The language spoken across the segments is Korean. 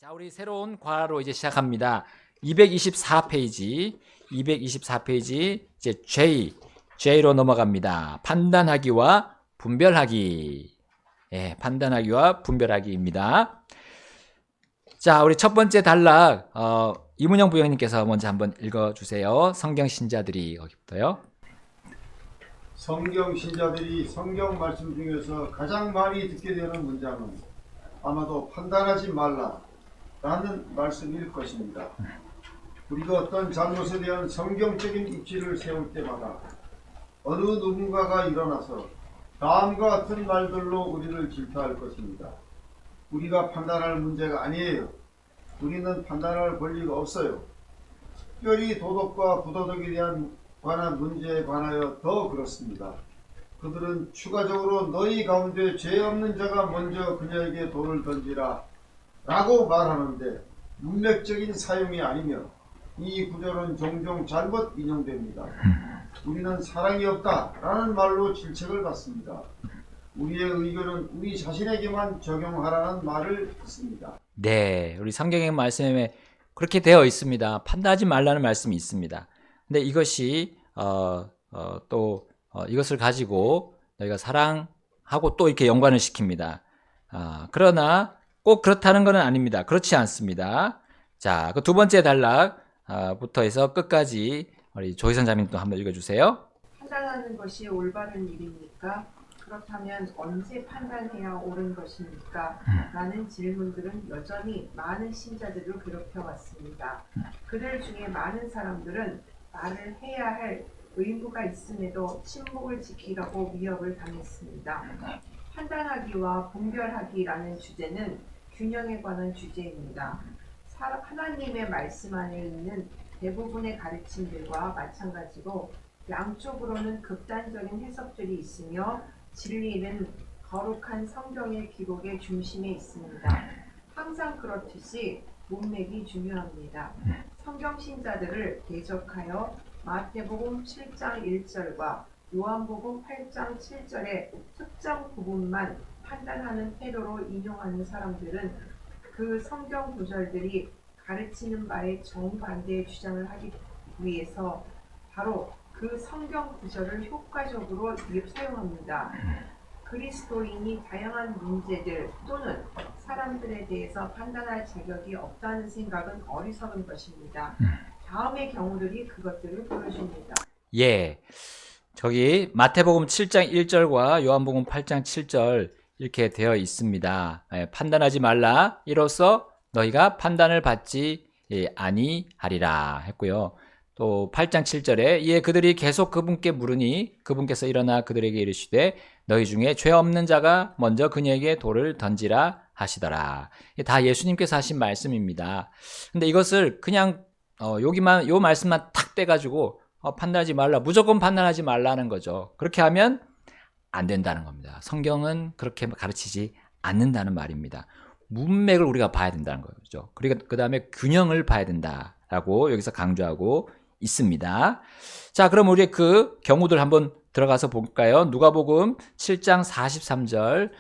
자, 우리 새로운 과로 이제 시작합니다. 224페이지, 224페이지, 이제 J로 넘어갑니다. 판단하기와 분별하기. 예, 판단하기와 분별하기입니다. 자, 우리 첫 번째 단락, 이문영 부장님께서 먼저 한번 읽어주세요. 성경 신자들이, 거기부터요. 성경 신자들이 성경 말씀 중에서 가장 많이 듣게 되는 문장은 아마도 판단하지 말라 라는 말씀일 것입니다. 우리가 어떤 잘못에 대한 성경적인 입지를 세울 때마다 어느 누군가가 일어나서 다음과 같은 말들로 우리를 질타할 것입니다. 우리가 판단할 문제가 아니에요. 우리는 판단할 권리가 없어요. 특별히 도덕과 부도덕에 관한 문제에 관하여 더 그렇습니다. 그들은 추가적으로 너희 가운데 죄 없는 자가 먼저 그녀에게 돌을 던지라 라고 말하는데 문맥적인 사용이 아니며 이 구절은 종종 잘못 인용됩니다. 우리는 사랑이 없다 라는 말로 질책을 받습니다. 우리의 의견은 우리 자신에게만 적용하라는 말을 듣습니다. 네, 우리 성경의 말씀에 그렇게 되어 있습니다. 판단하지 말라는 말씀이 있습니다. 근데 이것이 이것을 가지고 너희가 사랑하고 또 이렇게 연관을 시킵니다. 그러나 꼭 그렇다는 것은 아닙니다. 그렇지 않습니다. 자, 그 두 번째 단락부터 해서 끝까지 우리 조희선 자매님 또 한번 읽어주세요. 판단하는 것이 올바른 일입니까? 그렇다면 언제 판단해야 옳은 것입니까? 라는 질문들은 여전히 많은 신자들을 괴롭혀왔습니다. 그들 중에 많은 사람들은 말을 해야 할 의무가 있음에도 침묵을 지키라고 위협을 당했습니다. 판단하기와 분별하기라는 주제는 균형에 관한 주제입니다. 하나님의 말씀 안에 있는 대부분의 가르침들과 마찬가지로 양쪽으로는 극단적인 해석들이 있으며 진리는 거룩한 성경의 기록의 중심에 있습니다. 항상 그렇듯이 문맥이 중요합니다. 성경 신자들을 대적하여 마태복음 7장 1절과 요한복음 8장 7절의 특정 부분만 판단하는 태도로 인용하는 사람들은 그 성경 구절들이 가르치는 바에 정반대의 주장을 하기 위해서 바로 그 성경 구절을 효과적으로 사용합니다. 그리스도인이 다양한 문제들 또는 사람들에 대해서 판단할 자격이 없다는 생각은 어리석은 것입니다. 다음의 경우들이 그것들을 보여줍니다. 예, 저기 마태복음 7장 1절과 요한복음 8장 7절 이렇게 되어 있습니다. 판단하지 말라 이로써 너희가 판단을 받지 아니하리라 했고요. 또 8장 7절에 이에 그들이 계속 그분께 물으니 그분께서 일어나 그들에게 이르시되 너희 중에 죄 없는 자가 먼저 그녀에게 돌을 던지라 하시더라. 다 예수님께서 하신 말씀입니다. 근데 이것을 그냥 여기만 요 말씀만 탁 떼가지고 판단하지 말라, 무조건 판단하지 말라는 거죠. 그렇게 하면 안 된다는 겁니다. 성경은 그렇게 가르치지 않는다는 말입니다. 문맥을 우리가 봐야 된다는 거죠. 그리고 그 다음에 균형을 봐야 된다라고 여기서 강조하고 있습니다. 자, 그럼 우리 그 경우들 한번 들어가서 볼까요? 누가복음 7장 43절.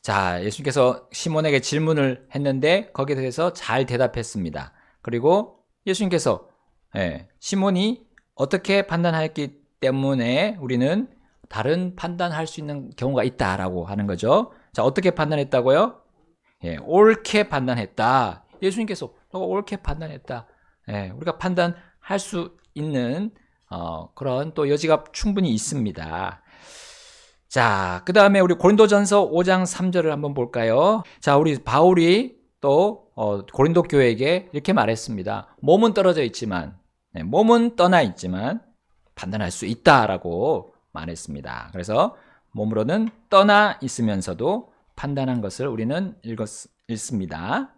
자, 예수님께서 시몬에게 질문을 했는데 거기에 대해서 잘 대답했습니다. 그리고 예수님께서 시몬이 어떻게 판단했기 때문에 우리는 다른 판단할 수 있는 경우가 있다라고 하는 거죠. 자, 어떻게 판단했다고요? 옳게 판단했다. 예수님께서 너가 옳게 판단했다. 우리가 판단할 수 있는 그런 또 여지가 충분히 있습니다. 자, 그 다음에 우리 고린도전서 5장 3절을 한번 볼까요? 자, 우리 바울이 또 고린도 교회에게 이렇게 말했습니다. 몸은 떨어져 있지만, 몸은 떠나 있지만 판단할 수 있다라고 말했습니다. 그래서 몸으로는 떠나 있으면서도 판단한 것을 우리는 읽습니다.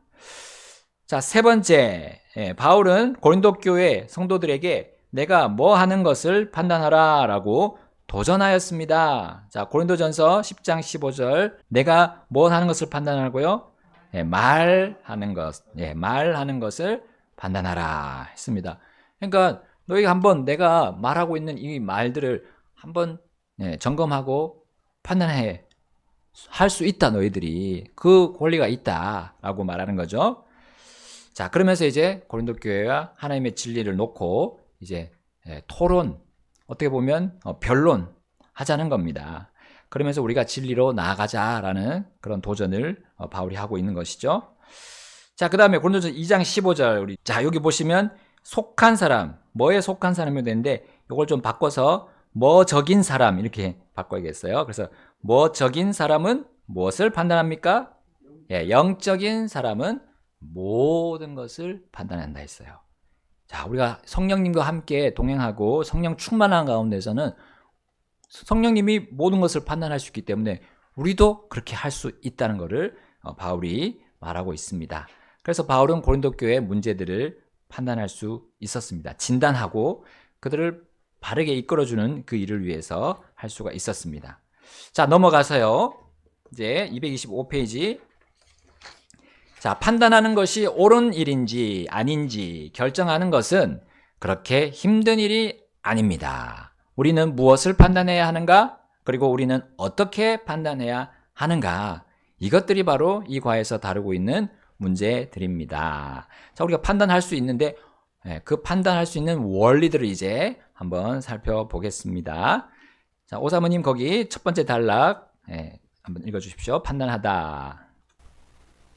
자, 세 번째, 바울은 고린도 교회 성도들에게 내가 뭐 하는 것을 판단하라 라고 도전하였습니다. 자, 고린도전서 10장 15절 내가 뭐 하는 것을 판단하고요? 말하는 것을 판단하라 했습니다. 그러니까 너희가 한번 내가 말하고 있는 이 말들을 한번 점검하고 판단해 할 수 있다. 너희들이 그 권리가 있다라고 말하는 거죠. 자, 그러면서 이제 고린도 교회가 하나님의 진리를 놓고 이제 토론, 어떻게 보면 변론 하자는 겁니다. 그러면서 우리가 진리로 나아가자라는 그런 도전을 바울이 하고 있는 것이죠. 자, 그 다음에 고린도전서 2장 15절. 자, 여기 보시면 속한 사람, 뭐에 속한 사람이 되는데 이걸 좀 바꿔서 뭐적인 사람 이렇게 바꿔야겠어요. 그래서 뭐적인 사람은 무엇을 판단합니까? 예, 영적인 사람은 모든 것을 판단한다 했어요. 자, 우리가 성령님과 함께 동행하고 성령 충만한 가운데서는 성령님이 모든 것을 판단할 수 있기 때문에 우리도 그렇게 할 수 있다는 것을 바울이 말하고 있습니다. 그래서 바울은 고린도 교회의 문제들을 판단할 수 있었습니다. 진단하고 그들을 바르게 이끌어주는 그 일을 위해서 할 수가 있었습니다. 자, 넘어가서요. 이제 225페이지. 자, 판단하는 것이 옳은 일인지 아닌지 결정하는 것은 그렇게 힘든 일이 아닙니다. 우리는 무엇을 판단해야 하는가? 그리고 우리는 어떻게 판단해야 하는가? 이것들이 바로 이 과에서 다루고 있는 문제들입니다. 자, 우리가 판단할 수 있는데 그 판단할 수 있는 원리들을 이제 한번 살펴보겠습니다. 자, 오사모님 거기 첫 번째 단락 한번 읽어주십시오. 판단하다.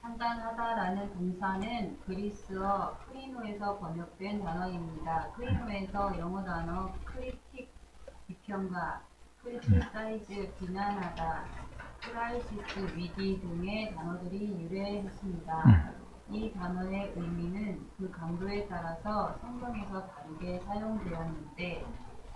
판단하다라는 동사는 그리스어 크리노에서 번역된 단어입니다. 크리노에서 영어 단어 크리틱, 비평가, 크리티사이즈, 비난하다, 크라이시스, 위기 등의 단어들이 유래했습니다. 이 단어의 의미는 그 강도에 따라서 성경에서 다르게 사용되었는데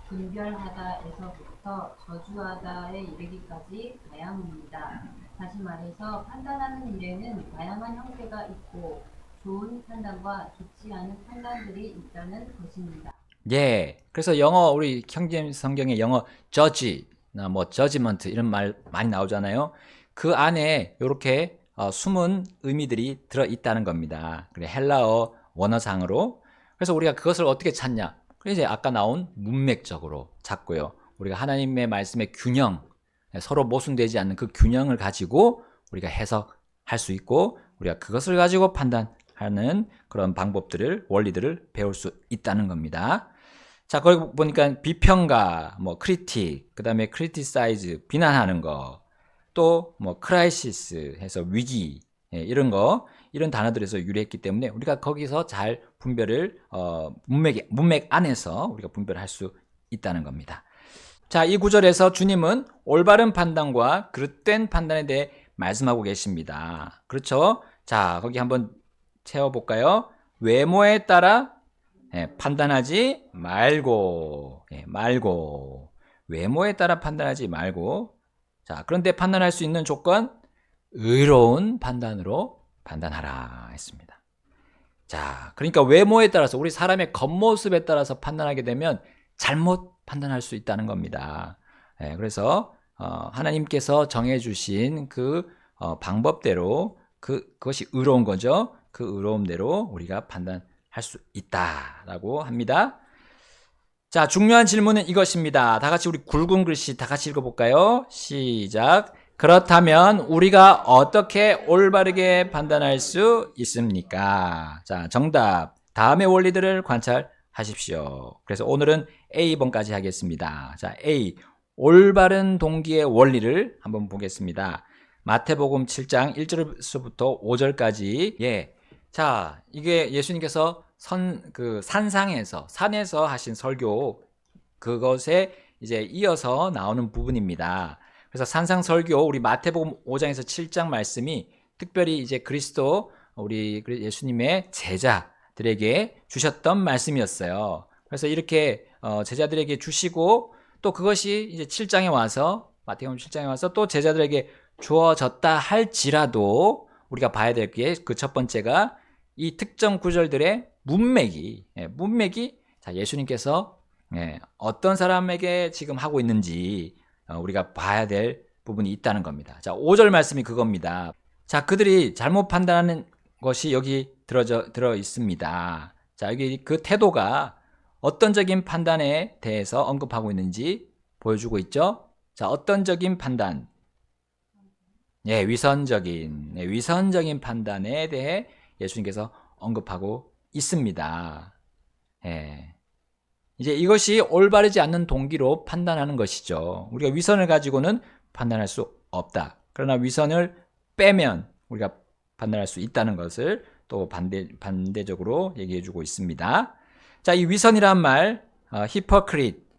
분별하다에서부터 저주하다에 이르기까지 다양합니다. 다시 말해서 판단하는 일에는 다양한 형태가 있고 좋은 판단과 좋지 않은 판단들이 있다는 것입니다. 예, 그래서 영어 우리 형제 성경에 영어 judge나 뭐 judgment 이런 말 많이 나오잖아요. 그 안에 이렇게 숨은 의미들이 들어 있다는 겁니다. 그래 헬라어 원어상으로. 그래서 우리가 그것을 어떻게 찾냐? 그래서 이제 아까 나온 문맥적으로 찾고요. 우리가 하나님의 말씀의 균형, 서로 모순되지 않는 그 균형을 가지고 우리가 해석할 수 있고 우리가 그것을 가지고 판단하는 그런 방법들을 원리들을 배울 수 있다는 겁니다. 자, 거기 보니까 비평가, 뭐 크리틱, 그다음에 크리티사이즈 비난하는 거, 또 뭐 크라이시스 해서 위기 이런 거 이런 단어들에서 유래했기 때문에 우리가 거기서 잘 분별을 문맥 안에서 우리가 분별할 수 있다는 겁니다. 자, 이 구절에서 주님은 올바른 판단과 그릇된 판단에 대해 말씀하고 계십니다. 그렇죠? 자, 거기 한번 채워볼까요? 외모에 따라 판단하지 말고, 외모에 따라 판단하지 말고. 자, 그런데 판단할 수 있는 조건, 의로운 판단으로 판단하라 했습니다. 자, 그러니까 외모에 따라서 우리 사람의 겉모습에 따라서 판단하게 되면 잘못 판단할 수 있다는 겁니다. 그래서 하나님께서 정해주신 그 방법대로 그것이 의로운 거죠. 그 의로움대로 우리가 판단할 수 있다라고 합니다. 자, 중요한 질문은 이것입니다. 다 같이 우리 굵은 글씨 다 같이 읽어볼까요? 시작. 그렇다면 우리가 어떻게 올바르게 판단할 수 있습니까? 자, 정답. 다음의 원리들을 관찰하십시오. 그래서 오늘은 A번까지 하겠습니다. 자, A. 올바른 동기의 원리를 한번 보겠습니다. 마태복음 7장 1절부터 5절까지. 예. 자, 이게 예수님께서 산에서 하신 설교, 그것에 이제 이어서 나오는 부분입니다. 그래서 산상 설교, 우리 마태복음 5장에서 7장 말씀이 특별히 이제 그리스도, 우리 예수님의 제자들에게 주셨던 말씀이었어요. 그래서 이렇게 제자들에게 주시고 또 그것이 이제 7장에 와서, 마태복음 7장에 와서 또 제자들에게 주어졌다 할지라도 우리가 봐야 될 게 그 첫 번째가 이 특정 구절들의 문맥이 자, 예수님께서 어떤 사람에게 지금 하고 있는지 우리가 봐야 될 부분이 있다는 겁니다. 자, 5절 말씀이 그겁니다. 자, 그들이 잘못 판단하는 것이 여기 들어 있습니다. 자, 여기 그 태도가 어떤적인 판단에 대해서 언급하고 있는지 보여주고 있죠. 자, 어떤적인 판단? 위선적인 판단에 대해 예수님께서 언급하고 있습니다. 예. 이제 이것이 올바르지 않는 동기로 판단하는 것이죠. 우리가 위선을 가지고는 판단할 수 없다. 그러나 위선을 빼면 우리가 판단할 수 있다는 것을 또 반대적으로 얘기해 주고 있습니다. 자, 이 위선이란 말,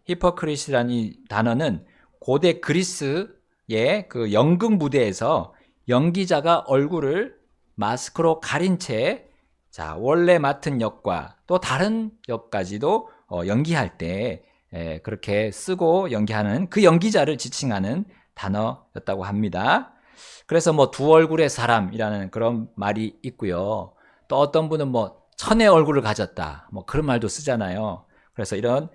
히포크릿이라는 이 단어는 고대 그리스의 그 연극 무대에서 연기자가 얼굴을 마스크로 가린 채 자, 원래 맡은 역과 또 다른 역까지도 연기할 때 그렇게 쓰고 연기하는 그 연기자를 지칭하는 단어였다고 합니다. 그래서 뭐 두 얼굴의 사람이라는 그런 말이 있고요. 또 어떤 분은 뭐 천의 얼굴을 가졌다. 뭐 그런 말도 쓰잖아요. 그래서 이런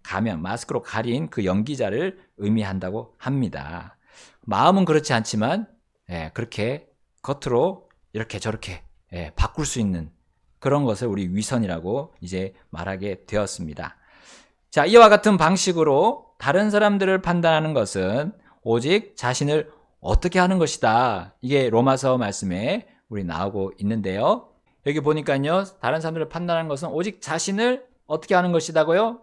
가면, 마스크로 가린 그 연기자를 의미한다고 합니다. 마음은 그렇지 않지만 그렇게 겉으로 이렇게 저렇게 바꿀 수 있는 그런 것을 우리 위선이라고 이제 말하게 되었습니다. 자, 이와 같은 방식으로 다른 사람들을 판단하는 것은 오직 자신을 어떻게 하는 것이다. 이게 로마서 말씀에 우리 나오고 있는데요. 여기 보니까요, 다른 사람들을 판단하는 것은 오직 자신을 어떻게 하는 것이다고요?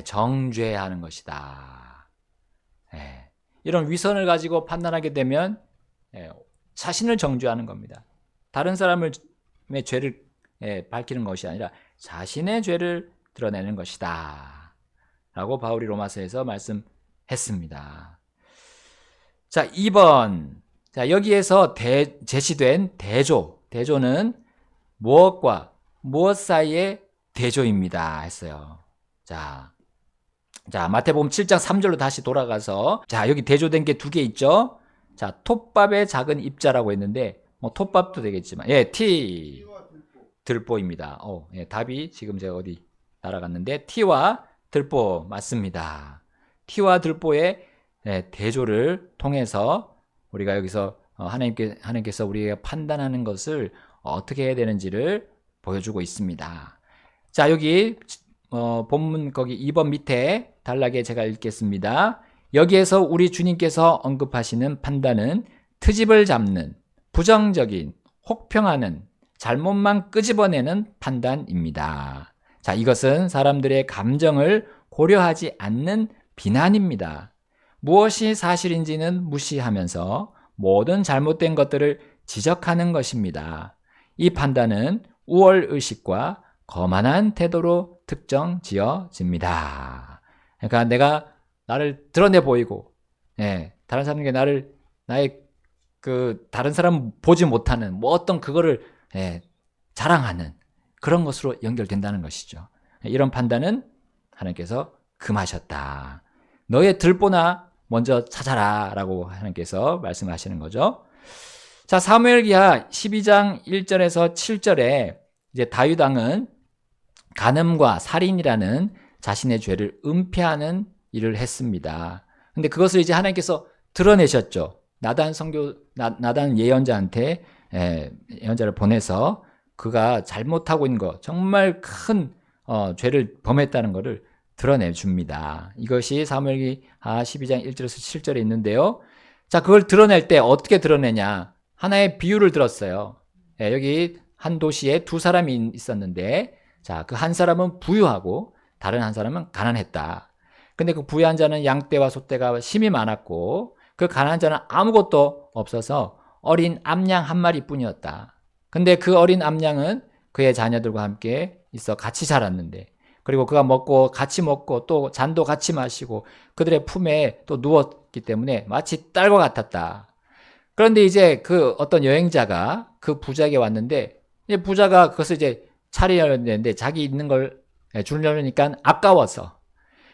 정죄하는 것이다. 이런 위선을 가지고 판단하게 되면 자신을 정죄하는 겁니다. 다른 사람의 죄를 밝히는 것이 아니라 자신의 죄를 드러내는 것이다. 라고 바울이 로마서에서 말씀했습니다. 자, 2번. 자, 여기에서 제시된 대조는 무엇과 무엇 사이의 대조입니다. 했어요. 자, 마태복음 7장 3절로 다시 돌아가서, 자, 여기 대조된 게 두 개 있죠? 자, 톱밥의 작은 입자라고 했는데, 뭐, 톱밥도 되겠지만, 들보입니다. 답이 지금 제가 어디 날아갔는데, 티와 들보 맞습니다. 티와 들보의 대조를 통해서 우리가 여기서 하나님께서 우리가 판단하는 것을 어떻게 해야 되는지를 보여주고 있습니다. 자, 여기 본문 거기 2번 밑에 단락에 제가 읽겠습니다. 여기에서 우리 주님께서 언급하시는 판단은 트집을 잡는, 부정적인, 혹평하는, 잘못만 끄집어내는 판단입니다. 자, 이것은 사람들의 감정을 고려하지 않는 비난입니다. 무엇이 사실인지는 무시하면서 모든 잘못된 것들을 지적하는 것입니다. 이 판단은 우월의식과 거만한 태도로 특정 지어집니다. 그러니까 내가 나를 드러내 보이고, 다른 사람에게 나의 다른 사람 보지 못하는 뭐 어떤 그거를 자랑하는 그런 것으로 연결된다는 것이죠. 이런 판단은 하나님께서 금하셨다. 너의 들보나 먼저 찾아라 라고 하나님께서 말씀하시는 거죠. 자, 사무엘기하 12장 1절에서 7절에 이제 다윗 왕은 간음과 살인이라는 자신의 죄를 은폐하는 일을 했습니다. 근데 그것을 이제 하나님께서 드러내셨죠. 나단 예언자한테 예언자를 보내서 그가 잘못하고 있는 것, 정말 큰 죄를 범했다는 것을 드러내 줍니다. 이것이 사무엘기하 12장 1절에서 7절에 있는데요. 자, 그걸 드러낼 때 어떻게 드러내냐? 하나의 비유를 들었어요. 여기 한 도시에 두 사람이 있었는데, 자, 그 한 사람은 부유하고 다른 한 사람은 가난했다. 근데 그 부유한 자는 양떼와 소떼가 심이 많았고, 그 가난한 자는 아무것도 없어서 어린 암양 한 마리뿐이었다. 근데 그 어린 암양은 그의 자녀들과 함께 있어 같이 자랐는데, 그리고 그가 같이 먹고 또 잔도 같이 마시고 그들의 품에 또 누웠기 때문에 마치 딸과 같았다. 그런데 이제 그 어떤 여행자가 그 부자에게 왔는데, 이제 부자가 그것을 이제 차리려는 데인데 자기 있는 걸 주려니까 아까워서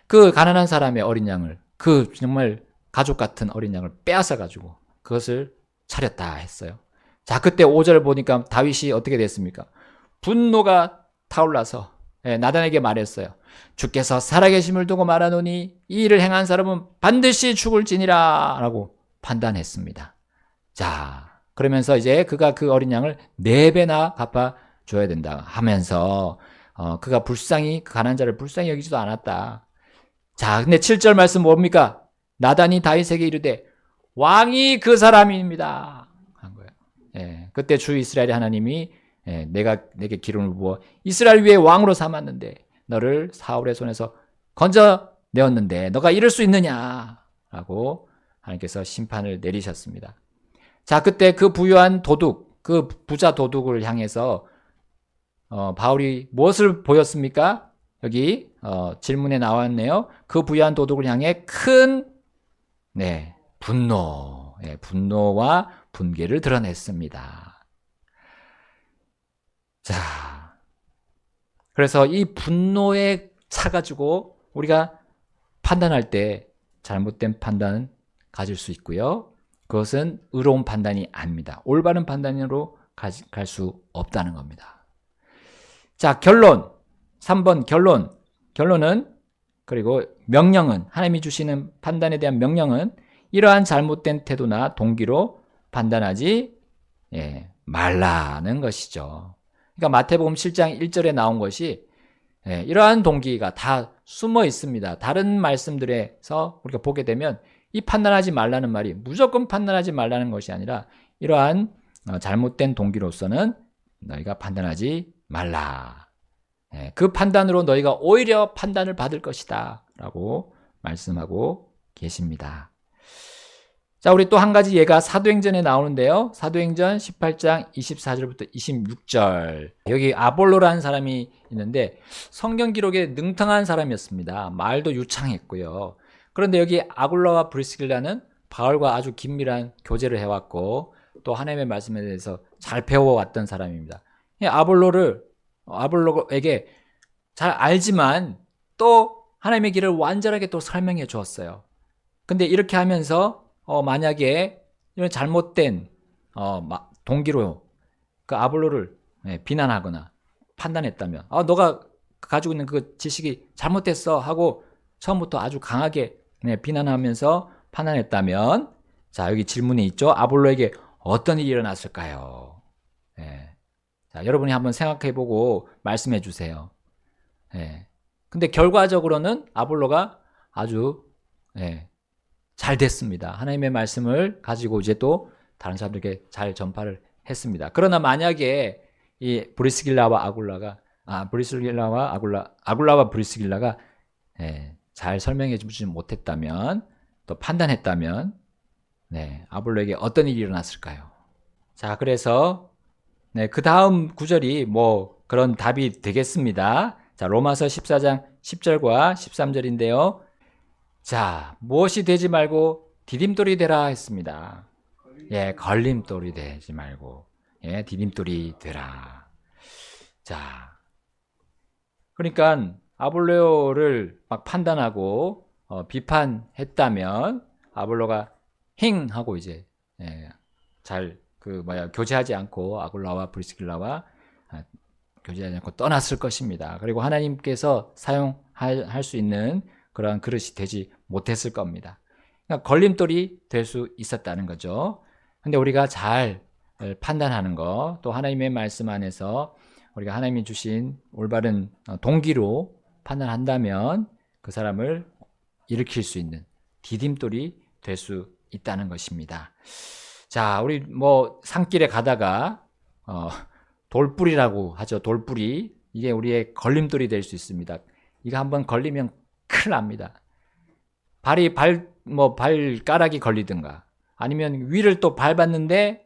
그 가난한 사람의 어린 양을, 그 정말 가족 같은 어린 양을 빼앗아 가지고 그것을 차렸다 했어요. 자, 그때 5절 보니까 다윗이 어떻게 됐습니까? 분노가 타올라서 나단에게 말했어요. 주께서 살아계심을 두고 말하노니 이 일을 행한 사람은 반드시 죽을지니라 라고 판단했습니다. 자, 그러면서 이제 그가 그 어린 양을 4배나 갚아줘야 된다 하면서 그가 그 가난한 자를 불쌍히 여기지도 않았다. 자, 근데 7절 말씀 뭡니까? 나단이 다윗에게 이르되 왕이 그 사람입니다 한 거예요. 그때 주 이스라엘의 하나님이 내가 내게 기름을 부어 이스라엘 위에 왕으로 삼았는데 너를 사울의 손에서 건져내었는데 너가 이럴 수 있느냐 라고 하나님께서 심판을 내리셨습니다. 자, 그때 그 부유한 도둑, 그 부자 도둑을 향해서 바울이 무엇을 보였습니까? 여기 질문에 나왔네요. 그 부유한 도둑을 향해 큰 분노와 분개를 드러냈습니다. 자, 그래서 이 분노에 차가지고 우리가 판단할 때 잘못된 판단 가질 수 있고요. 그것은 의로운 판단이 아닙니다. 올바른 판단으로 갈 수 없다는 겁니다. 자, 결론. 3번 결론은 그리고 명령은 하나님이 주시는 판단에 대한 명령은 이러한 잘못된 태도나 동기로 판단하지 말라는 것이죠. 그러니까 마태복음 7장 1절에 나온 것이 이러한 동기가 다 숨어 있습니다. 다른 말씀들에서 우리가 보게 되면 이 판단하지 말라는 말이 무조건 판단하지 말라는 것이 아니라 이러한 잘못된 동기로서는 너희가 판단하지 말라. 그 판단으로 너희가 오히려 판단을 받을 것이다 라고 말씀하고 계십니다. 자, 우리 또 한 가지 예가 사도행전에 나오는데요. 사도행전 18장 24절부터 26절. 여기 아볼로라는 사람이 있는데 성경 기록에 능통한 사람이었습니다. 말도 유창했고요. 그런데 여기 아굴라와 브리스길라는 바울과 아주 긴밀한 교제를 해왔고 또 하나님의 말씀에 대해서 잘 배워왔던 사람입니다. 아볼로에게 잘 알지만 또 하나님의 길을 완전하게 또 설명해 주었어요. 근데 이렇게 하면서 만약에 이런 잘못된 동기로 그 아볼로를 비난하거나 판단했다면 너가 가지고 있는 그 지식이 잘못됐어 하고 처음부터 아주 강하게 비난하면서 판단했다면 자, 여기 질문이 있죠. 아볼로에게 어떤 일이 일어났을까요? 자, 여러분이 한번 생각해보고 말씀해 주세요. 근데 결과적으로는 아볼로가 아주 잘 됐습니다. 하나님의 말씀을 가지고 이제 또 다른 사람들에게 잘 전파를 했습니다. 그러나 만약에 이 브리스길라와 아굴라와 브리스길라가 잘 설명해 주지 못했다면 또 판단했다면 아볼로에게 어떤 일이 일어났을까요? 자, 그래서 그 다음 구절이 뭐 그런 답이 되겠습니다. 자, 로마서 14장 10절과 13절인데요. 자, 무엇이 되지 말고 디딤돌이 되라 했습니다. 걸림돌이 되지 말고 디딤돌이 되라. 자, 그러니까 아볼로를 막 판단하고 비판했다면 아볼로가 힝 하고 이제 잘 교제하지 않고 아굴라와 브리스길라와 교제하지 않고 떠났을 것입니다. 그리고 하나님께서 사용할 수 있는 그러한 그릇이 되지 못했을 겁니다. 그러니까 걸림돌이 될 수 있었다는 거죠. 근데 우리가 잘 판단하는 거, 또 하나님의 말씀 안에서 우리가 하나님이 주신 올바른 동기로 판단한다면 그 사람을 일으킬 수 있는 디딤돌이 될 수 있다는 것입니다. 자, 우리 산길에 가다가 돌뿌리라고 하죠. 돌뿌리. 이게 우리의 걸림돌이 될 수 있습니다. 이거 한번 걸리면 큰일 납니다. 발가락이 걸리든가 아니면 위를 또 밟으면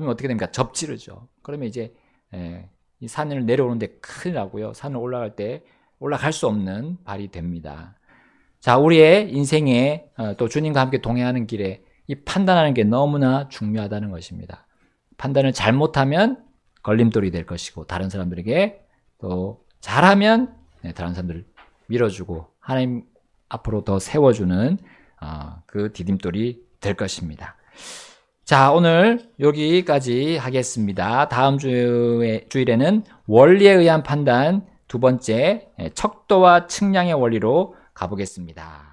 어떻게 됩니까? 접지르죠. 그러면 이제 이 산을 내려오는데 큰일 나고요. 산을 올라갈 때 올라갈 수 없는 발이 됩니다. 자, 우리의 인생에 또 주님과 함께 동행하는 길에 이 판단하는 게 너무나 중요하다는 것입니다. 판단을 잘못하면 걸림돌이 될 것이고 다른 사람들에게 또 잘하면 다른 사람들을 밀어주고 하나님 앞으로 더 세워주는 그 디딤돌이 될 것입니다. 자, 오늘 여기까지 하겠습니다. 다음 주일에는 원리에 의한 판단 두 번째 척도와 측량의 원리로 가보겠습니다.